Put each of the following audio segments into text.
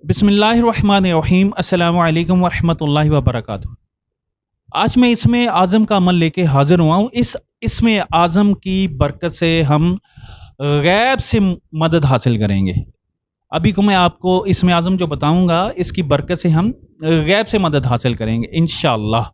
बिस्मिल्लाहिर्रहमानिर्रहीम अस्सलामु अलैकुम वरहमतुल्लाहि वबरकातुहू। आज मैं इसमें आज़म का अमल लेके हाजिर हुआ हूँ। इस इसमें आज़म की बरकत से हम गैब से मदद हासिल करेंगे। अभी को मैं आपको इसमें आज़म जो बताऊंगा इसकी बरकत से हम गैब से मदद हासिल करेंगे इंशाअल्लाह।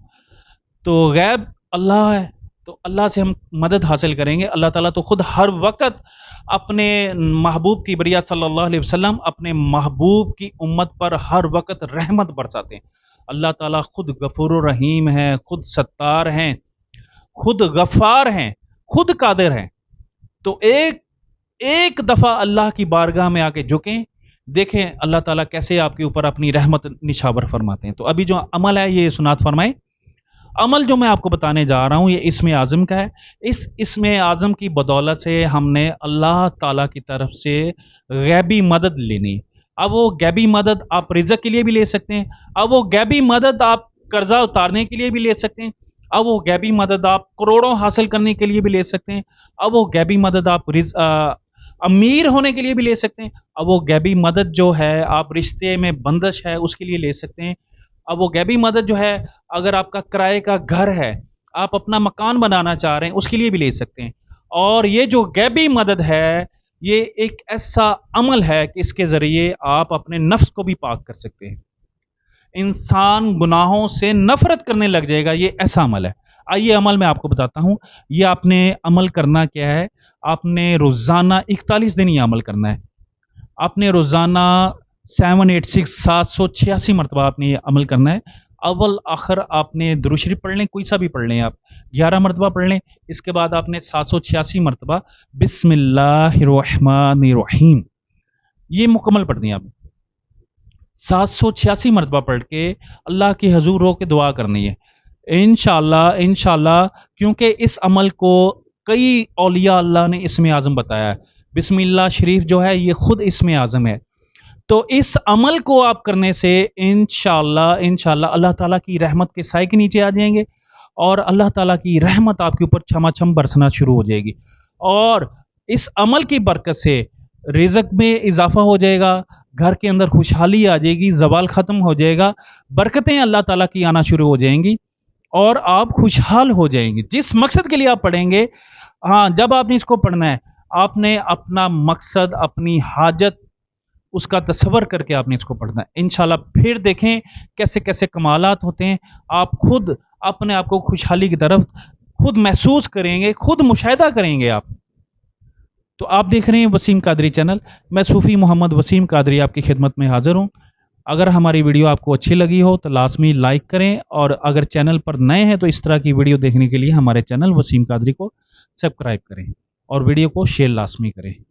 तो गैब अल्लाह है, तो अल्लाह से हम मदद हासिल करेंगे। अल्लाह ताला तो खुद हर वक्त अपने महबूब की बरिया सल्लल्लाहु अलैहि वसल्लम अपने महबूब की उम्मत पर हर वक्त रहमत बरसाते हैं। अल्लाह ताला खुद गफूर रहीम है, खुद सत्तार हैं, खुद गफ्फार हैं, खुद कादिर हैं। तो एक एक दफा अल्लाह की बारगाह में आके झुकें, देखें अल्लाह ताला कैसे आपके ऊपर अपनी रहमत निशावर फरमाते हैं। तो अभी जो अमल है ये सुनात फरमाएं। अमल जो मैं आपको बताने जा रहा हूं ये इसमें आज़म का है। इसमें आज़म की बदौलत से हमने अल्लाह ताला की तरफ से गैबी मदद लेनी। अब वो गैबी मदद आप रिज़्क़ के लिए भी ले सकते हैं, अब वो गैबी मदद आप कर्जा उतारने के लिए भी ले सकते हैं, अब वो गैबी मदद आप करोड़ों हासिल करने के लिए भी ले सकते हैं, अब वो गैबी मदद आप अमीर होने के लिए भी ले सकते हैं, अब वो गैबी मदद जो है आप रिश्ते में बंदिश है उसके लिए ले सकते हैं। अब वो गैबी मदद जो है अगर आपका किराए का घर है, आप अपना मकान बनाना चाह रहे हैं, उसके लिए भी ले सकते हैं। और ये जो गैबी मदद है ये एक ऐसा अमल है कि इसके ज़रिए आप अपने नफ्स को भी पाक कर सकते हैं। इंसान गुनाहों से नफरत करने लग जाएगा, ये ऐसा अमल है। आइए अमल मैं आपको बताता हूँ। ये आपने अमल करना क्या है, आपने रोज़ाना 41 दिन ये अमल करना है। आपने रोज़ाना 786 मरतबा आपने ये अमल करना है। अव्वल आखिर आपने दुरूद शरीफ पढ़ लें, कोई सा भी पढ़ लें, आप 11 मरतबा पढ़ लें। इसके बाद आपने 786 मरतबा बिस्मिल्लाहिर्रहमानिर्रहीम ये मुकम्मल पढ़नी है। आप 786 मरतबा पढ़ के अल्लाह के हजूर रो के दुआ करनी है इंशाअल्लाह। क्योंकि इस अमल को कई औलिया अल्लाह ने इसमें आज़म बताया है। बिस्मिल्लाह शरीफ जो है ये खुद इसमें आज़म है। तो इस अमल को आप करने से इंशाअल्लाह अल्लाह ताला की रहमत के साए के नीचे आ जाएंगे और अल्लाह ताला की रहमत आपके ऊपर छमाछम बरसना शुरू हो जाएगी। और इस अमल की बरकत से रिज़्क़ में इजाफा हो जाएगा, घर के अंदर खुशहाली आ जाएगी, ज़वाल ख़त्म हो जाएगा, बरकतें अल्लाह ताला की आना शुरू हो जाएंगी और आप खुशहाल हो जाएंगे। जिस मकसद के लिए आप पढ़ेंगे, हाँ, जब आपने इसको पढ़ना है आपने अपना मकसद, अपनी हाजत उसका तसव्वुर करके आपने इसको पढ़ना है इंशाल्लाह। फिर देखें कैसे कैसे कमालात होते हैं। आप खुद अपने आप को खुशहाली की तरफ खुद महसूस करेंगे, खुद मुशाहिदा करेंगे आप। तो आप देख रहे हैं वसीम कादरी चैनल। मैं सूफ़ी मोहम्मद वसीम कादरी आपकी खिदमत में हाजिर हूँ। अगर हमारी वीडियो आपको अच्छी लगी हो तो लाजमी लाइक करें, और अगर चैनल पर नए हैं तो इस तरह की वीडियो देखने के लिए हमारे चैनल वसीम कादरी को सब्सक्राइब करें और वीडियो को शेयर लाजमी करें।